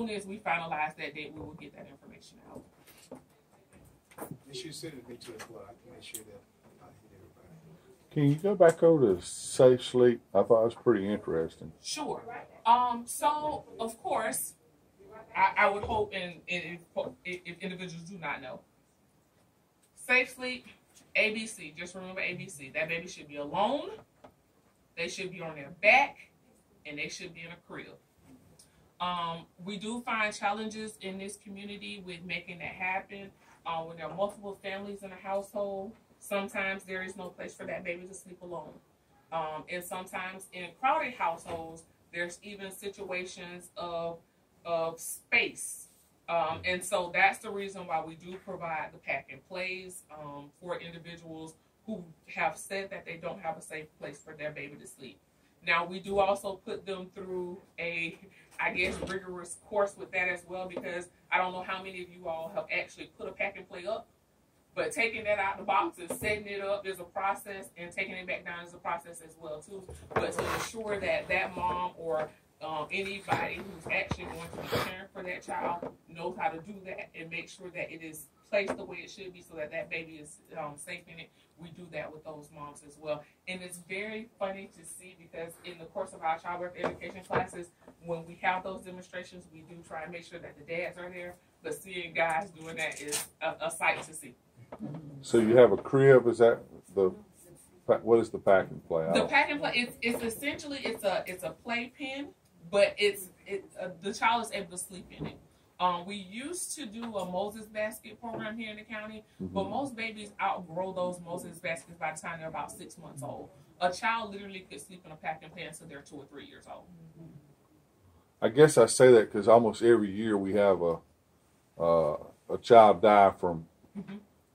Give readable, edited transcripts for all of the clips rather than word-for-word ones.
soon as we finalize that date, we will get that information out. And she sent it to me too as well. I can make sure that I hit everybody. Can you go back over to Safe Sleep? I thought it was pretty interesting. Sure. So, of course, I would hope, and if individuals do not know, Safe Sleep, ABC, just remember ABC. That baby should be alone, they should be on their back, and they should be in a crib. We do find challenges in this community with making that happen. When there are multiple families in a household, sometimes there is no place for that baby to sleep alone. And sometimes in crowded households, there's even situations of space. And so that's the reason why we do provide the pack and plays for individuals who have said that they don't have a safe place for their baby to sleep. Now, we do also put them through a, I guess, rigorous course with that as well, because I don't know how many of you all have actually put a pack and play up, but taking that out of the box and setting it up is a process, and taking it back down is a process as well, too. But to ensure that that mom or anybody who's actually going to be caring for that child knows how to do that and make sure that it is placed the way it should be so that that baby is safe in it. We do that with those moms as well. And it's very funny to see, because in the course of our childbirth education classes, when we have those demonstrations, we do try and make sure that the dads are there, but seeing guys doing that is a sight to see. So you have a crib, is that the, what is the pack and play? The pack and play, it's essentially, it's a playpen, but the child is able to sleep in it. We used to do a Moses basket program here in the county, but most babies outgrow those Moses baskets by the time they're about 6 months old. A child literally could sleep in a pack and play until they're 2 or 3 years old. I guess I say that because almost every year we have a child die from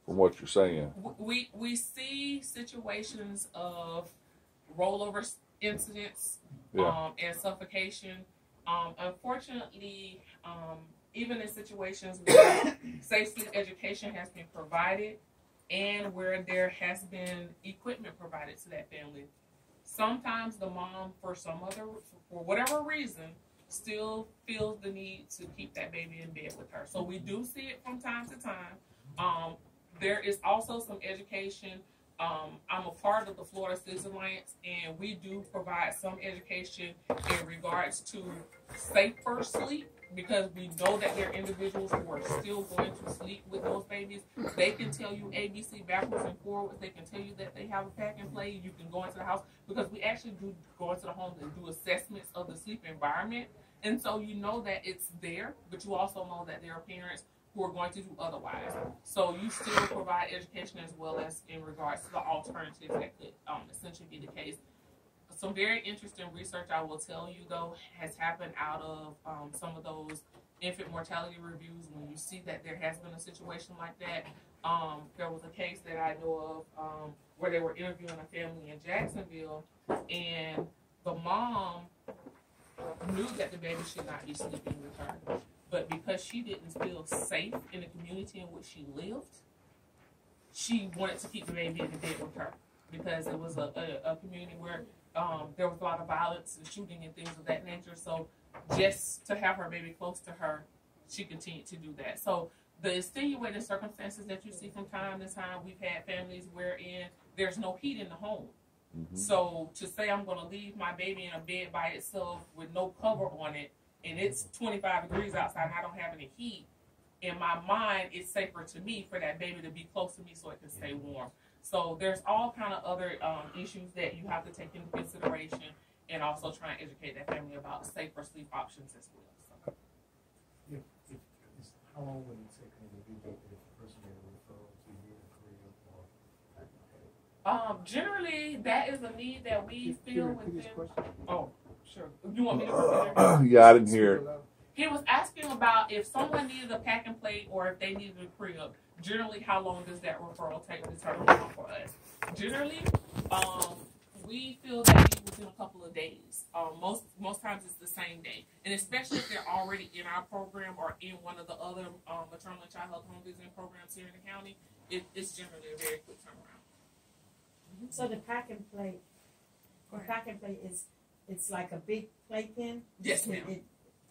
what you're saying. We see situations of rollover incidents and suffocation. Unfortunately, even in situations where safe sleep education has been provided and where there has been equipment provided to that family, sometimes the mom, for whatever reason, still feels the need to keep that baby in bed with her. So we do see it from time to time. There is also some education. I'm a part of the Florida Citizen Alliance, and we do provide some education in regards to safer sleep, because we know that there are individuals who are still going to sleep with those babies. They can tell you ABC backwards and forwards. They can tell you that they have a pack and play. You can go into the house, because we actually do go into the homes and do assessments of the sleep environment. And so you know that it's there, but you also know that there are parents who are going to do otherwise. So you still provide education as well as in regards to the alternatives that could essentially be the case. Some very interesting research, I will tell you, though, has happened out of some of those infant mortality reviews. When you see that there has been a situation like that, there was a case that I know of where they were interviewing a family in Jacksonville, and the mom knew that the baby should not be sleeping with her. But because she didn't feel safe in the community in which she lived, she wanted to keep the baby in the bed with her, because it was a community where there was a lot of violence and shooting and things of that nature. So just to have her baby close to her, she continued to do that. So the extenuating circumstances that you see from time to time, we've had families wherein there's no heat in the home. So to say I'm going to leave my baby in a bed by itself with no cover on it, and it's 25 degrees outside and I don't have any heat, in my mind, it's safer to me for that baby to be close to me so it can stay warm. So there's all kind of other issues that you have to take into consideration, and also try and educate that family about safer sleep options as well. So. How long would it take an individual if a person made a referral to you in Korea? Generally, that is a need that we feel within. Oh, sure. You want me to repeat it? Yeah, I didn't hear it. He was asking about if someone needed a pack and play or if they needed a crib. Generally, how long does that referral take to turn around for us? Generally, we feel that need within a couple of days. Most times it's the same day, and especially if they're already in our program or in one of the other maternal and child health home visiting programs here in the county, it's generally a very quick turnaround. So the pack and play is it's like a big playpen. Yes, ma'am.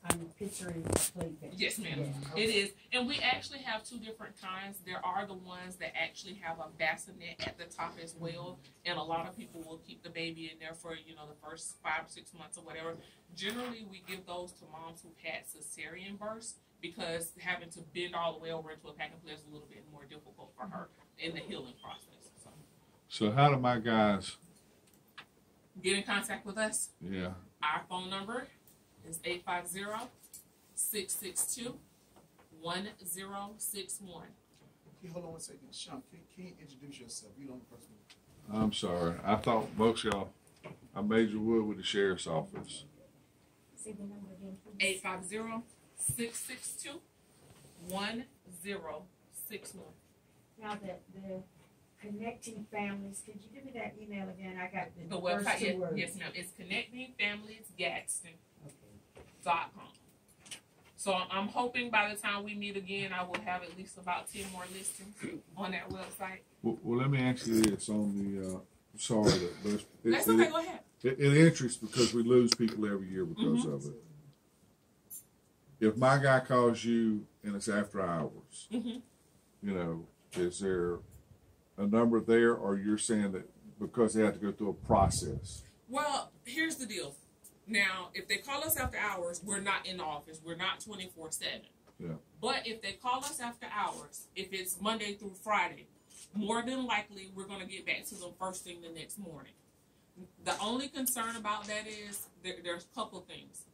I'm picturing a playpen. Yes, ma'am. Yeah, okay. It is. And we actually have two different kinds. There are the ones that actually have a bassinet at the top as well. And a lot of people will keep the baby in there for, you know, the first 5 or 6 months or whatever. Generally, we give those to moms who've had cesarean births because having to bend all the way over into a pack and play is a little bit more difficult for her in the healing process. So how do my guys? Get in contact with us. Yeah. Our phone number is 850-662-1061. Okay, hold on one second. Sean, can you introduce yourself? You're the only person. I'm sorry. I thought most of y'all, I Major Wood with the sheriff's office. Say the number again, please. 850-662-1061. Now the Connecting Families, could you give me that email again? I got The first website, two words. yes, ma'am. It's connectingfamiliesgadsden.com. Okay. So I'm hoping by the time we meet again, I will have at least about 10 more listings on that website. Well, let me ask you this on the. Sorry, That's okay. Go ahead. It interests because we lose people every year because of it. If my guy calls you and it's after hours, you know, is there a number there, or you're saying that because they have to go through a process? Well, here's the deal. Now, if they call us after hours, we're not in the office. We're not 24/7. Yeah. But if they call us after hours, if it's Monday through Friday, more than likely we're going to get back to them first thing the next morning. The only concern about that is there's a couple of things.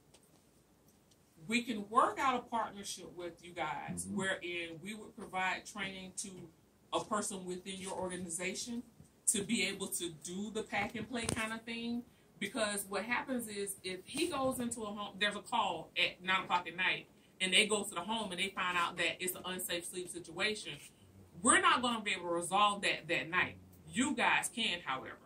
We can work out a partnership with you guys wherein we would provide training to a person within your organization to be able to do the pack and play kind of thing. Because what happens is if he goes into a home, there's a call at 9 o'clock at night, and they go to the home and they find out that it's an unsafe sleep situation, we're not going to be able to resolve that night. You guys can, however.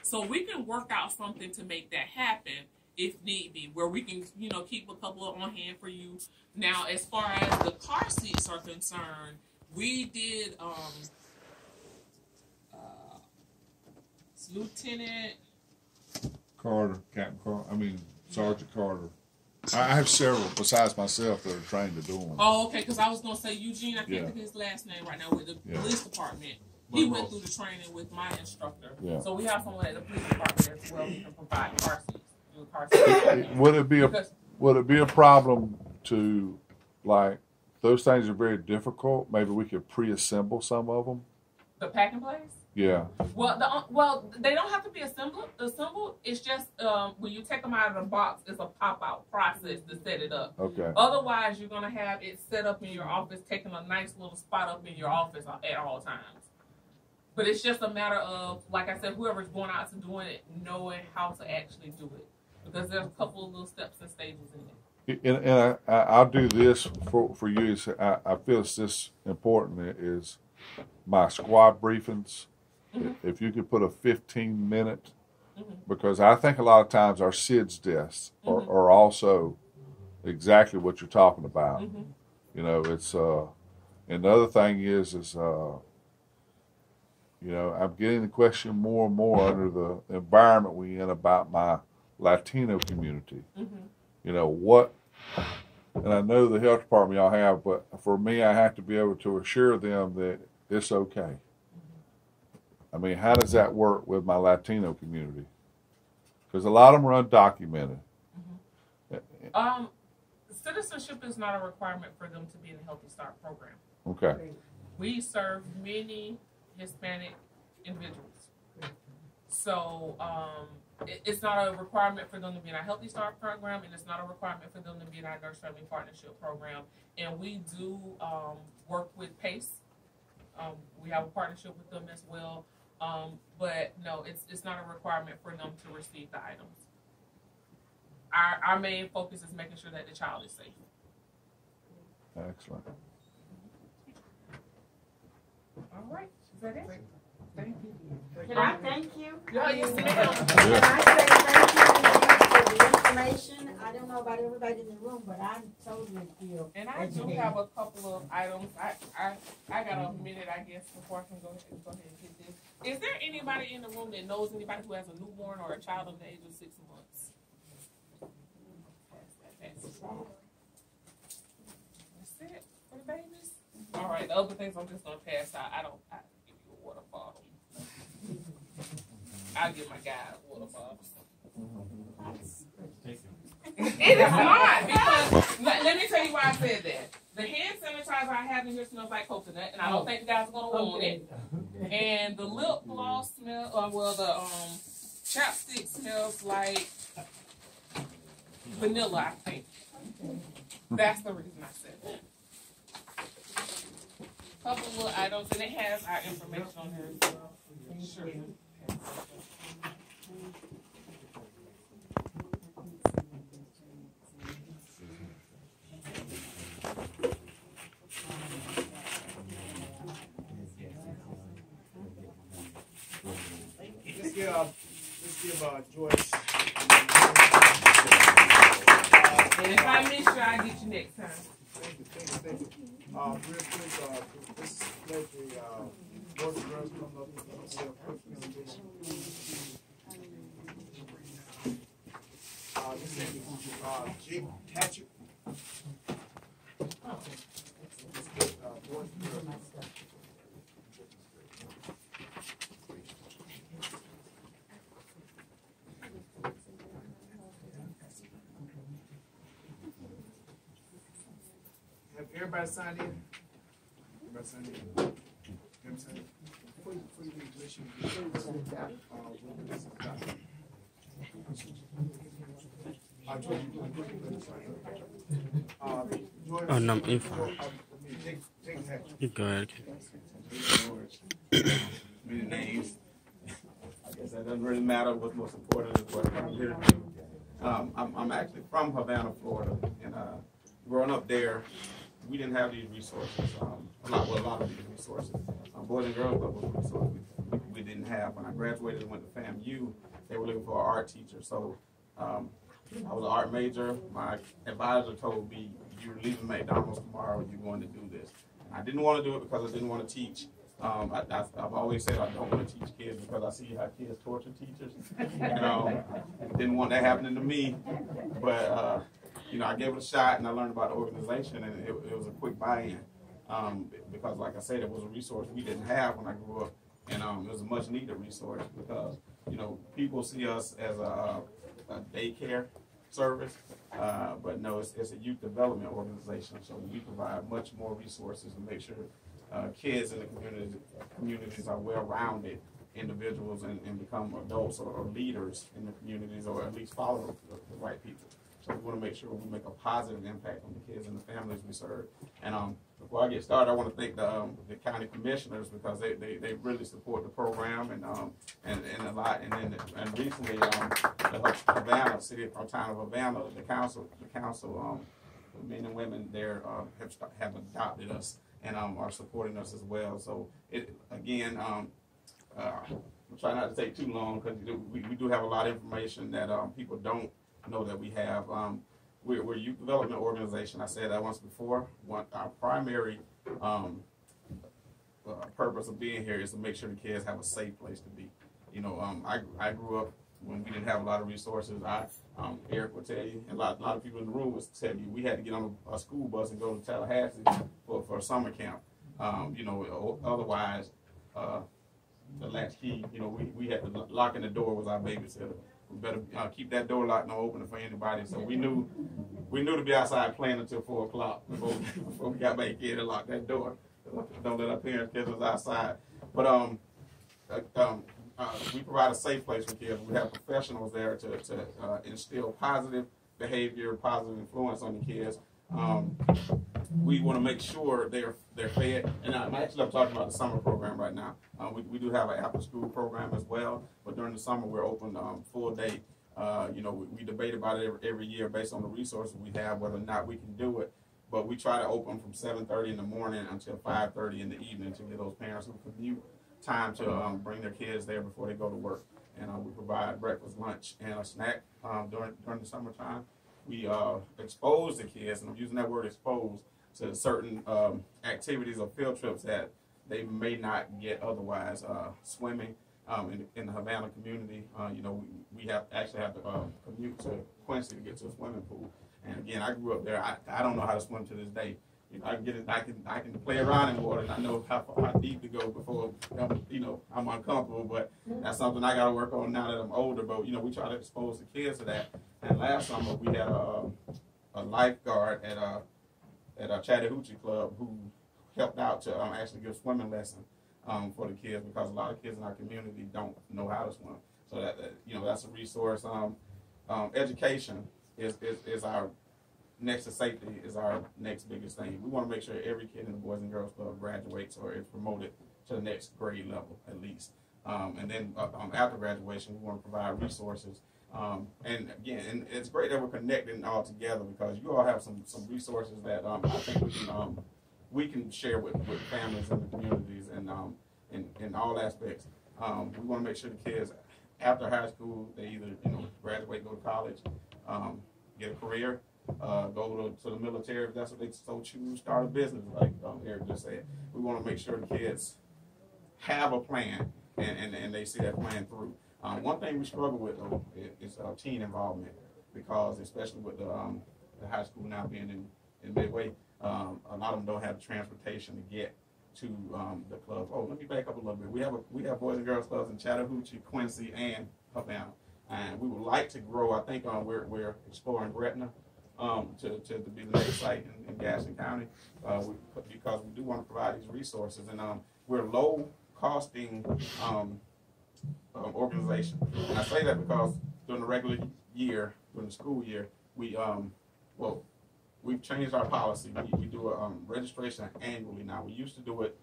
So we can work out something to make that happen if need be, where we can, you know, keep a couple on hand for you. Now, as far as the car seats are concerned, we did Lieutenant Carter, Captain Carter. Sergeant Carter. I have several besides myself that are trained to do them. Oh, okay, because I was going to say Eugene, I can't think of his last name right now, with the police department. He went through the training with my instructor. Yeah. So we have someone at the police department as well who can provide car seats. Would it be a problem to, like, those things are very difficult? Maybe we could pre-assemble some of them? The pack and plays? Yeah. Well, they don't have to be assembled. It's just when you take them out of the box, it's a pop-out process to set it up. Okay. Otherwise, you're going to have it set up in your office, taking a nice little spot up in your office at all times. But it's just a matter of, like I said, whoever's going out to doing it, knowing how to actually do it. Because there's a couple of little steps and stages in it. And I'll do this for you. I feel it's this important is my squad briefings. If you could put a 15-minute, because I think a lot of times our SIDS deaths are also exactly what you're talking about. You know, it's and the other thing is you know, I'm getting the question more and more under the environment we're in about my Latino community. You know, what, and I know the health department y'all have, but for me, I have to be able to assure them that it's okay. I mean, how does that work with my Latino community? Because a lot of them are undocumented. Citizenship is not a requirement for them to be in the Healthy Start program. Okay. We serve many Hispanic individuals. So it's not a requirement for them to be in our Healthy Start program, and it's not a requirement for them to be in our Nurse Family Partnership program. And we do work with PACE. We have a partnership with them as well. But no, it's not a requirement for them to receive the items. Our main focus is making sure that the child is safe. Excellent. All right. Is that it? Thank you. Can I thank you? Yes, ma'am. Can I say thank you for the information? I don't know about everybody in the room, but I totally feel. And I do have a couple of items. I got a minute, I guess, before I can go ahead and hit this. Is there anybody in the room that knows anybody who has a newborn or a child under the age of 6 months? Pass that. like the other things I'm just gonna pass out. I give you a water bottle. I'll give my guy a water bottle. It is not, because let me tell you why I said that. The hand sanitizer I have in here smells like coconut, and I don't think the guys are gonna want it. And the lip gloss smell, the chapstick smells like vanilla, I think. That's the reason I said that. Couple little items, and it has our information on here as well. Sure. Let's give Joyce. And if I miss you, I'll get you next time. Thank you. Real quick, this let the boys and girls come up and say a quick presentation. This is Jake Hatchett. Let's get boys and girls. Have everybody signed in? Everybody signed in? Everybody signed in? Before you leave, make sure you get this Oh, no, I'm info. You go ahead. Many names. I guess that doesn't really matter. What's most important is what I'm here to do. I'm actually from Havana, Florida, and growing up there, we didn't have these resources. A lot of these resources. Boys and Girls Club was a resource we didn't have. When I graduated and went to FAMU, they were looking for an art teacher. So I was an art major. My advisor told me, "You're leaving McDonald's tomorrow. You're going to do this." And I didn't want to do it because I didn't want to teach. I've always said I don't want to teach kids because I see how kids torture teachers. Didn't want that happening to me, but I gave it a shot and I learned about the organization, and it was a quick buy-in because, like I said, it was a resource we didn't have when I grew up, and it was a much-needed resource because people see us as a daycare service, but no, it's a youth development organization, so we provide much more resources to make sure kids in the communities are well-rounded individuals and become adults or leaders in the communities, or at least follow the right people. So we want to make sure we make a positive impact on the kids and the families we serve. And before I get started, I want to thank the county commissioners because they really support the program and a lot. And recently, the Havana city or town of Havana, the council, men and women there have adopted us and are supporting us as well. So I'm trying not to take too long because we do have a lot of information that people don't know that we have. We're a youth development organization. I said that once before. Our primary purpose of being here is to make sure the kids have a safe place to be. I grew up when we didn't have a lot of resources. Eric will tell you, and a lot of people in the room will tell you, we had to get on a school bus and go to Tallahassee for a summer camp. Otherwise, the latchkey, we had to lock in the door was our babysitter. We better keep that door locked and open for anybody. So we knew to be outside playing until 4 o'clock before we got back in and lock that door. Don't let our parents catch us outside. But we provide a safe place for kids. We have professionals there to instill positive behavior, positive influence on the kids. We want to make sure they're fed. And I'm talking about the summer program right now. We do have an after-school program as well, but during the summer we're open full day. We debate about it every year based on the resources we have, whether or not we can do it. But we try to open from 7:30 in the morning until 5:30 in the evening to give those parents who commute time to bring their kids there before they go to work. And we provide breakfast, lunch, and a snack during the summertime. We expose the kids, and I'm using that word expose, to certain activities or field trips that they may not get otherwise. Swimming in the Havana community, we have to commute to Quincy to get to a swimming pool. And again, I grew up there. I don't know how to swim to this day. I can get it. I can play around in water, and I know how deep to go before I'm uncomfortable. But that's something I got to work on now that I'm older. But we try to expose the kids to that. And last summer we had a lifeguard at a Chattahoochee club who helped out to actually give swimming lessons for the kids, because a lot of kids in our community don't know how to swim. So that's a resource. Education is our next to safety is our next biggest thing. We want to make sure every kid in the Boys and Girls Club graduates or is promoted to the next grade level at least. And then after graduation, we want to provide resources. And again, it's great that we're connecting all together, because you all have some resources that I think we can share with families and the communities and in all aspects. We want to make sure the kids after high school, they either graduate, go to college, get a career, go to the military if that's what they so choose, start a business like Eric just said. We want to make sure the kids have a plan and they see that plan through. One thing we struggle with though is teen involvement, because especially with the high school now being in Midway, a lot of them don't have the transportation to get to the club. Oh, let me back up a little bit. We have Boys and Girls Clubs in Chattahoochee, Quincy, and Havana, and we would like to grow. I think we're exploring Gretna to be the next site in Gadsden County, because we do want to provide these resources, and we're low costing organization. And I say that because during the regular year, during the school year, we've changed our policy. We do a registration annually now. We used to do it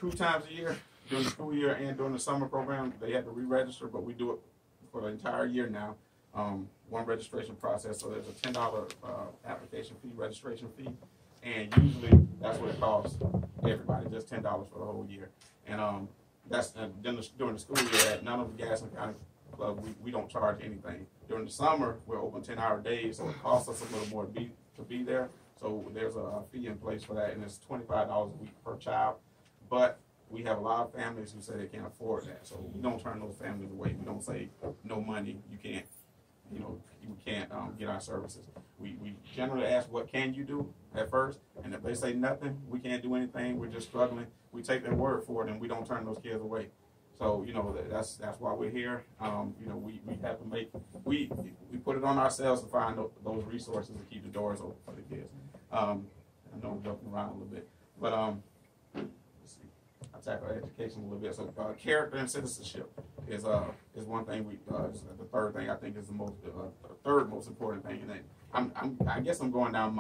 2 times a year during the school year and during the summer program. They had to re-register, but we do it for the entire year now. One registration process. So there's a $10 application fee, registration fee, and usually that's what it costs everybody, just $10 for the whole year. And that's during the school year. At none of the Gadsden County Club, we don't charge anything. During the summer, we're open 10-hour days, so it costs us a little more to be there. So there's a fee in place for that, and it's $25 a week per child. But we have a lot of families who say they can't afford that, so we don't turn those families away. We don't say no money, you can't get our services. We generally ask, what can you do at first? And if they say nothing, we can't do anything, we're just struggling, we take their word for it, and we don't turn those kids away. So, that's why we're here. We have to we put it on ourselves to find those resources to keep the doors open for the kids. I know I'm jumping around a little bit, but let's see. I tackle education a little bit. So character and citizenship is one thing. Is the third thing I think is the third most important thing. And I guess I'm going down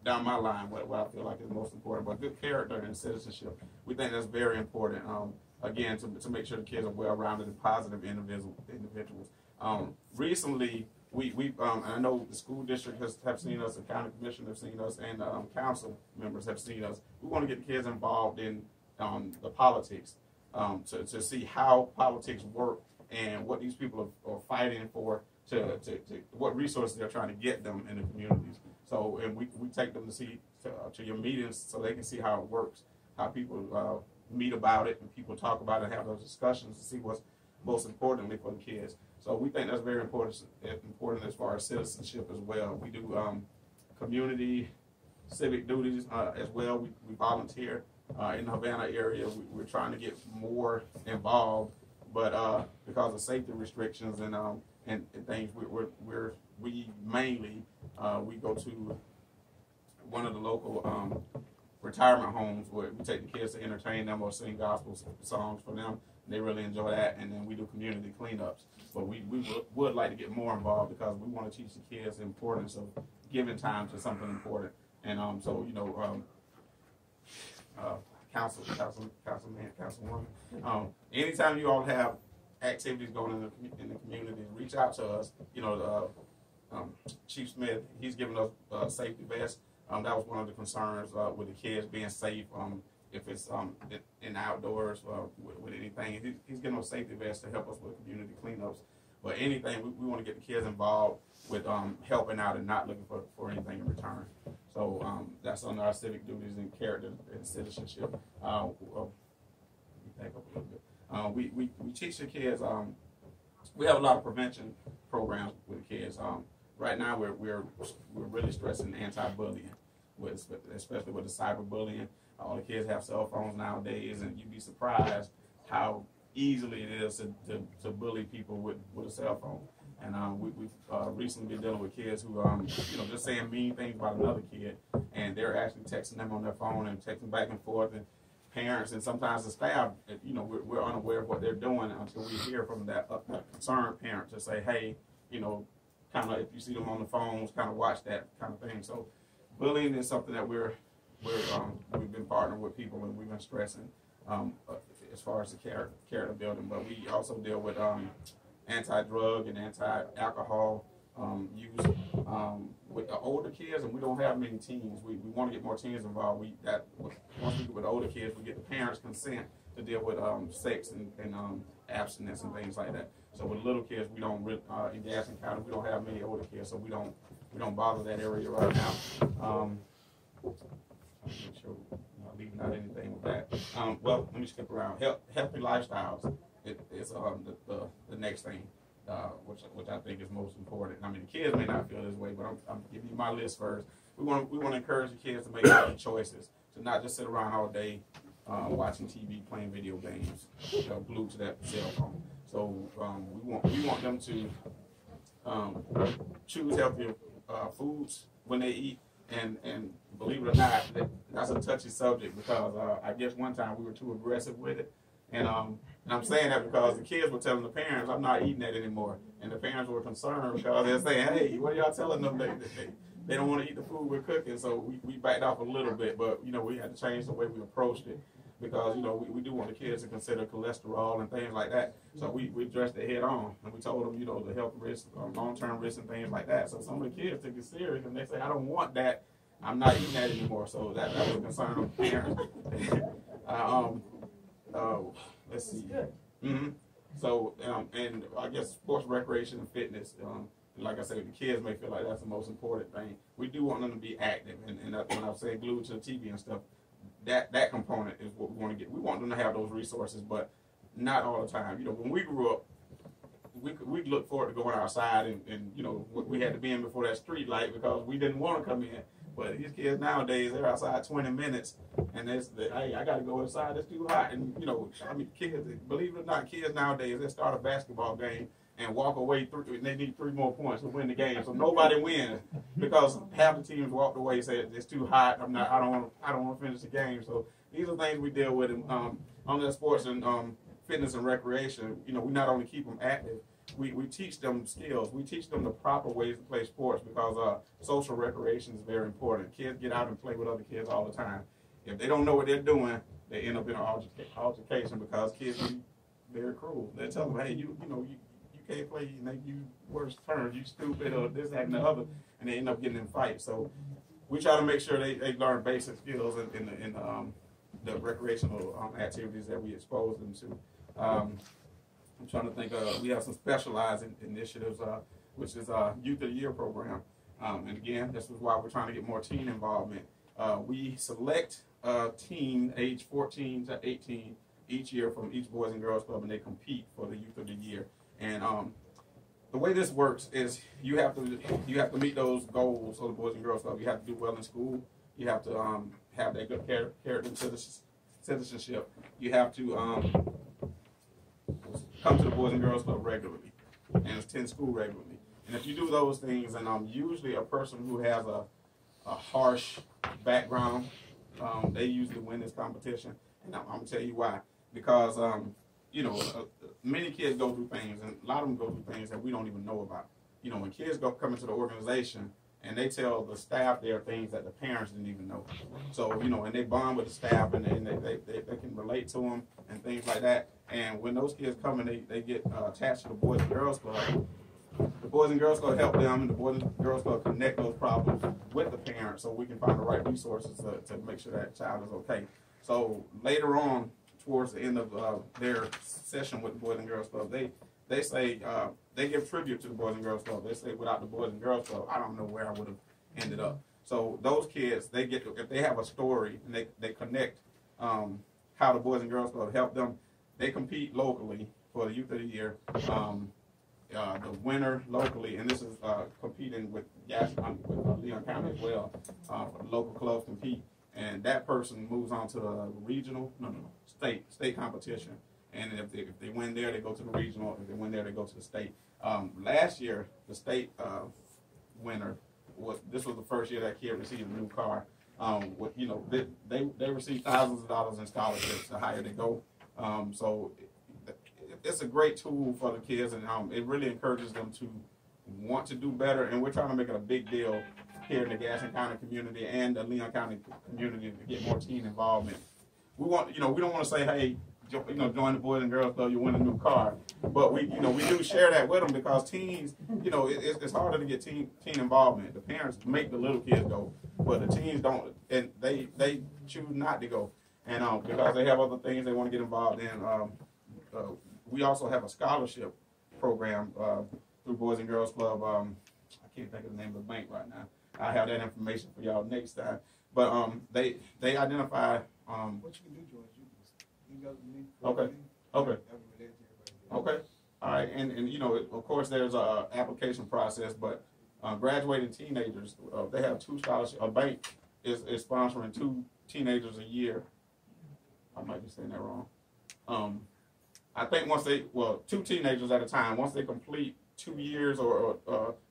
down my line what I feel like is most important. But good character and citizenship, we think that's very important. Again, to make sure the kids are well-rounded and positive individuals. Recently, we I know the school district have seen us, the county commission have seen us, and council members have seen us. We want to get the kids involved in the politics to see how politics work and what these people are fighting for, to what resources they're trying to get them in the communities. So, and we take them to your meetings so they can see how it works, how people meet about it, and people talk about it and have those discussions to see what's most importantly for the kids. So we think that's very important as far as citizenship as well. We do community civic duties as well. We volunteer in the Havana area. We're trying to get more involved, but because of safety restrictions and things, we mainly we go to one of the local retirement homes where we take the kids to entertain them or sing gospel songs for them. They really enjoy that, and then we do community cleanups. But we would like to get more involved because we want to teach the kids the importance of giving time to something important. And councilwoman, anytime you all have activities going on in the community, reach out to us. Chief Smith, he's given us safety vests. That was one of the concerns with the kids being safe. If it's in outdoors with anything, he's giving us safety vests to help us with community cleanups. But anything, we want to get the kids involved with helping out and not looking for anything in return. So that's under our civic duties and character and citizenship. Let me back up a little bit. We teach the kids. We have a lot of prevention programs with the kids. right now we're really stressing anti-bullying, especially with the cyberbullying. All the kids have cell phones nowadays, and you'd be surprised how easily it is to bully people with a cell phone. And we've recently been dealing with kids who, just saying mean things about another kid, and they're actually texting them on their phone and texting back and forth. And parents and sometimes the staff, we're unaware of what they're doing until we hear from that concerned parent to say, hey, kind of if you see them on the phones, kind of watch that kind of thing. So bullying is something that we've been partnering with people and we've been stressing as far as the character building. But we also deal with anti-drug and anti-alcohol use with the older kids, and we don't have many teens. We want to get more teens involved. Once we get with the older kids, we get the parents' consent to deal with sex and abstinence and things like that. So with little kids, we don't in Gadsden County, we don't have many older kids, so we don't bother that area right now. Make sure I'm not leaving out anything with that. Well, let me skip around. Healthy lifestyles is the next thing, which I think is most important. I mean, the kids may not feel this way, but I'm giving you my list first. We want to encourage the kids to make healthy choices, to not just sit around all day watching TV, playing video games, glued to that cell phone. So we want them to choose healthier foods when they eat. And believe it or not, that's a touchy subject because I guess one time we were too aggressive with it. And I'm saying that because the kids were telling the parents, I'm not eating that anymore. And the parents were concerned because they're saying, hey, what are y'all telling them? They don't want to eat the food we're cooking. So we backed off a little bit, but, we had to change the way we approached it because, we do want the kids to consider cholesterol and things like that. So we addressed it head on. And we told them, the health risks, long-term risks and things like that. So some of the kids took it serious and they say, I don't want that. I'm not eating that anymore. So that was a concern of the parents. Let's see. Mm-hmm. So, and I guess sports, recreation, and fitness. Like I said, the kids may feel like that's the most important thing. We do want them to be active, and when I say glued to the TV and stuff, that component is what we want to get. We want them to have those resources, but not all the time. When we grew up, we look forward to going outside, and we had to be in before that street light because we didn't want to come in. But these kids nowadays, they're outside 20 minutes, and hey, I got to go inside. It's too hot. And, kids, believe it or not, kids nowadays, they start a basketball game and walk away. They need 3 more points to win the game. So nobody wins because half the teams walked away and said, it's too hot. I don't want to finish the game. So these are things we deal with on the sports and fitness and recreation. We not only keep them active, we teach them skills. We teach them the proper ways to play sports because social recreation is very important. Kids get out and play with other kids all the time. If they don't know what they're doing, they end up in an altercation because kids are very cruel. They tell them, hey, you can't play, you worse turns, you stupid, or this, that, and the other, and they end up getting in fights. So we try to make sure they learn basic skills in the recreational activities that we expose them to. I'm trying to think we have some specialized initiatives, which is Youth of the Year program. And again, this is why we're trying to get more teen involvement. We select a team age 14 to 18 each year from each Boys and Girls Club, and they compete for the Youth of the Year. And the way this works is you have to meet those goals of the Boys and Girls Club. You have to do well in school. You have to have that good character and citizenship. You have to come to the Boys and Girls Club regularly and attend school regularly. And if you do those things, and usually a person who has a harsh background, they usually win this competition. And I'm going to tell you why. Because, many kids go through things, and a lot of them go through things that we don't even know about. When kids come into the organization, and they tell the staff there things that the parents didn't even know. So, and they bond with the staff, and they can relate to them and things like that. And when those kids come and they get attached to the Boys and Girls Club, the Boys and Girls Club help them, and the Boys and Girls Club connect those problems with the parents so we can find the right resources to make sure that child is okay. So later on, towards the end of their session with the Boys and Girls Club, they say, they give tribute to the Boys and Girls Club. They say, without the Boys and Girls Club, I don't know where I would have ended up. So those kids, if they have a story and they connect how the Boys and Girls Club helped them, they compete locally for the Youth of the Year. the winner locally, and this is competing with Gadsden, with Leon County as well, for the local clubs compete, and that person moves on to a regional, state competition. And if they win there, they go to the regional. If they win there, they go to the state. Last year, the state winner this was the first year that kid received a new car. They receive thousands of dollars in scholarships the higher they go. So it's a great tool for the kids, and it really encourages them to want to do better. And we're trying to make it a big deal here in the Gadsden County community and the Leon County community to get more teen involvement. We don't want to say, hey, join the Boys and Girls Club, you win a new car. But we do share that with them because teens, it's harder to get teen involvement. The parents make the little kids go, but the teens don't, and they choose not to go. And because they have other things they want to get involved in. We also have a scholarship program through Boys and Girls Club. I can't think of the name of the bank right now. I'll have that information for y'all next time. But they identify. What you can do, George? Okay. All right. And of course, there's a application process, but graduating teenagers, they have 2 scholarships. A bank is sponsoring 2 teenagers a year. I might be saying that wrong. I think 2 teenagers at a time. Once they complete 2 years or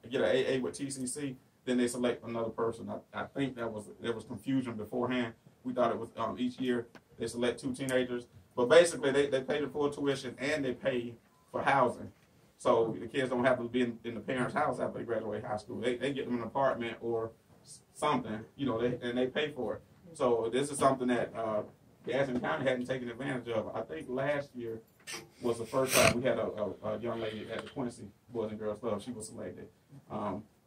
get an AA with TCC, then they select another person. I think there was confusion beforehand. We thought it was each year they select 2 teenagers. But basically, they pay the full tuition and they pay for housing. So the kids don't have to be in the parents' house after they graduate high school. They get them an apartment or something, and they pay for it. So this is something that Gadsden County hadn't taken advantage of. I think last year was the first time we had a young lady at the Quincy Boys and Girls Club. She was selected.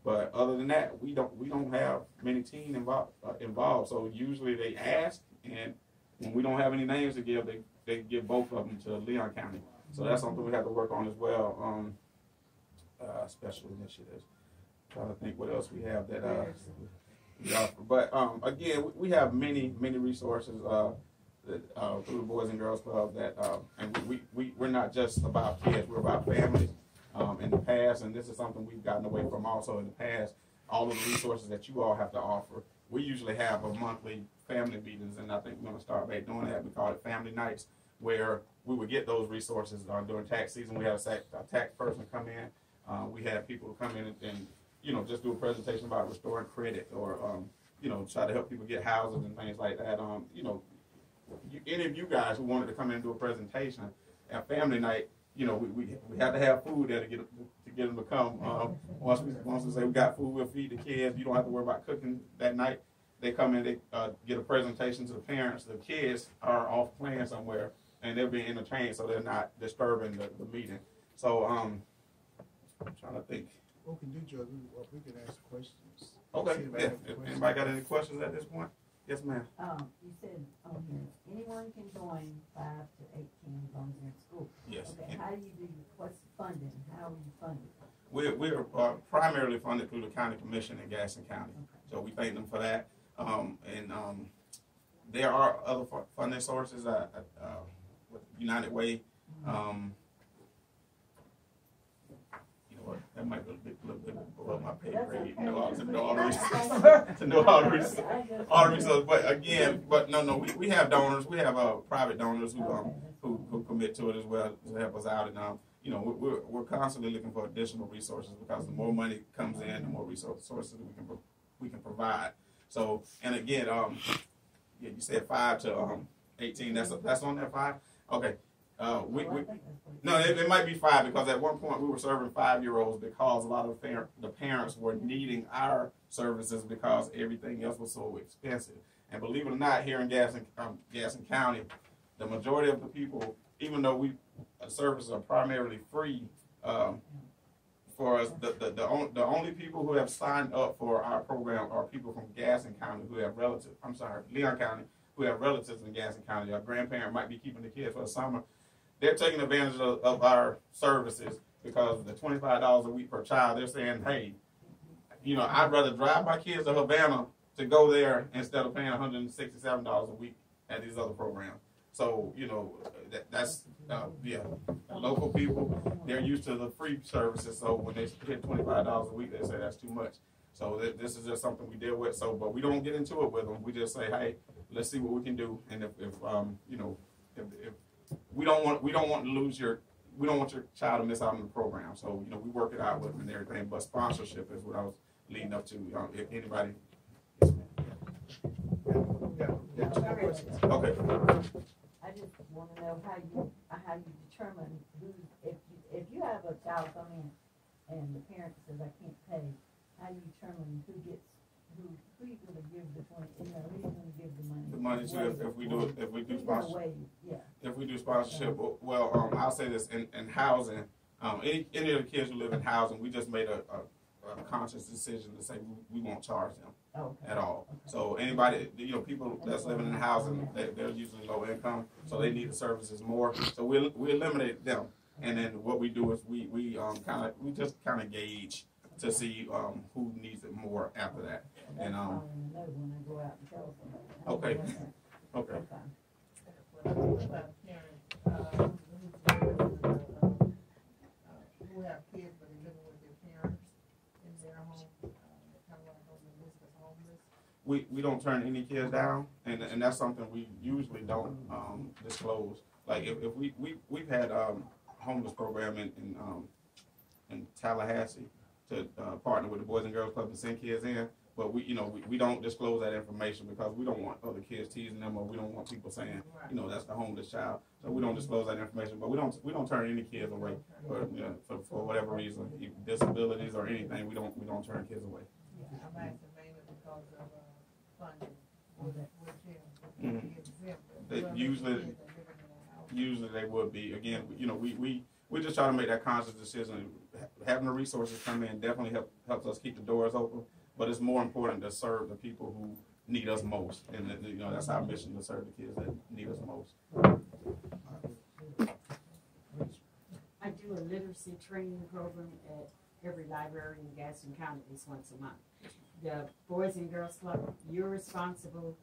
But other than that, we don't have many teens involved. So usually they ask, and when we don't have any names to give, they give both of them to Leon County. So that's something we have to work on as well. Special initiatives. Trying to think what else we have that we offer. But again, we have many resources through the Boys and Girls Club that, and we're not just about kids, we're about families. In the past, and this is something we've gotten away from also in the past, all of the resources that you all have to offer. We usually have a monthly family meetings, and I think we're going to start back doing that. We call it family nights, where we would get those resources during tax season. We had a tax person come in. We had people come in and just do a presentation about restoring credit or, try to help people get houses and things like that. Any of you guys who wanted to come in and do a presentation at family night, we have to have food there to get them to come. Once we say we got food, we'll feed the kids. You don't have to worry about cooking that night. They come in, they get a presentation to the parents. The kids are off playing somewhere, and they're being entertained, so they're not disturbing the meeting. So I'm trying to think. What we can do, Joe, we can ask questions. Okay. Yeah. If anybody got any questions at this point? Yes, ma'am. You said on here, anyone can join 5 to 18 as long as they're in school. Yes. Okay. How do you do? What's funding? How are you funded? We're primarily funded through the county commission in Gadsden County, so we thank them for that. There are other funding sources with United Way. That might be a little bit below my pay grade to know all the resources. But again, no, we have donors. We have private donors who commit to it as well to help us out. And we're constantly looking for additional resources because the more money comes in, the more resources we can provide. So, and again, you said 5 to 18. That's on that 5. Okay. No, it might be 5 because at one point we were serving 5-year-olds because a lot of the parents were needing our services because everything else was so expensive. And believe it or not, here in Gadsden County, the majority of the people, even though services are primarily free for us, the only people who have signed up for our program are people from Gadsden County who have relatives. Leon County who have relatives in Gadsden County. Our grandparent might be keeping the kids for the summer. They're taking advantage of our services because the $25 a week per child, they're saying, hey, I'd rather drive my kids to Havana to go there instead of paying $167 a week at these other programs. So, you know, that's local people, they're used to the free services. So when they hit $25 a week, they say that's too much. So this is just something we deal with. So, but we don't get into it with them. We just say, hey, let's see what we can do. And if you know, if we don't want to lose we don't want your child to miss out on the program. So, you know, we work it out with them and everything. But sponsorship is what I was leading up to. If anybody. Okay. I just want to know how you determine who, if you have a child come in and the parent says I can't pay, how you determine who you're going to give the 20, who you're going to give the money. The money to if we do sponsorship. Yeah. If we do sponsorship, well, I'll say this in housing. Any of the kids who live in housing, we just made a conscious decision to say we won't charge them at all. Okay. So anybody, you know, people that's living in housing, they're usually low income, so they need the services more. So we eliminate them, and then what we do is we just kind of gauge to see who needs it more after that. And okay. Who have kids but they're living with their parents in their home, kind of like on the list of homeless? We don't turn any kids down, and that's something we usually don't disclose. Like if we've had homeless program in Tallahassee to partner with the Boys and Girls Club to send kids in. But we don't disclose that information because we don't want other kids teasing them, or we don't want people saying, you know, that's the homeless child. So we don't disclose that information. But we don't turn any kids away, or you know, for whatever reason, disabilities or anything. We don't turn kids away. Yeah, I'm asking mainly because of funding. Usually they would be. Again, you know, we just try to make that conscious decision. Having the resources come in definitely helps us keep the doors open. But it's more important to serve the people who need us most, and you know that's our mission, to serve the kids that need us most. I do a literacy training program at every library in Gadsden County at least once a month. The Boys and Girls Club, you're responsible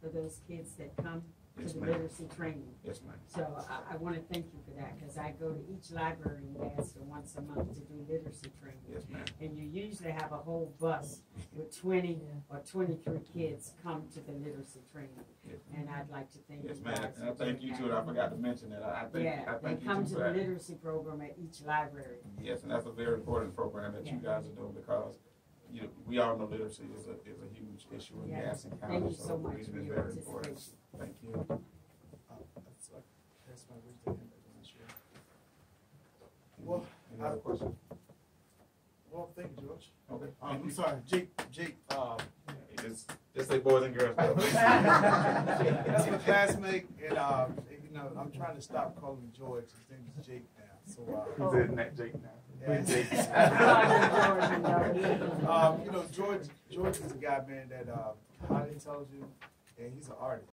for those kids that come to the literacy training. Yes, ma'am. So I want to thank you for that, because I go to each library in Gadsden once a month to do literacy training. Yes, ma'am. And you usually have a whole bus with 20 or 23 kids come to the literacy training. Yes, and I'd like to thank you. You ma'am. guys. And I thank you too. And I forgot to mention that. I thank they come you to the literacy program at each library. Yes, and that's a very important program that you guys are doing, because we all know literacy is a huge issue in Gadsden County. Thank you so much for your participation. Thank you. That's my wisdom. Well, any other questions? Well, thank you, George. Okay. I'm sorry, Jake. Just say Boys and Girls Club. That's my classmate, and you know, I'm trying to stop calling him George. His name is Jake now. So He's in Jake now. Yeah. You know, George is a guy, man, that highly intelligent, and he's an artist.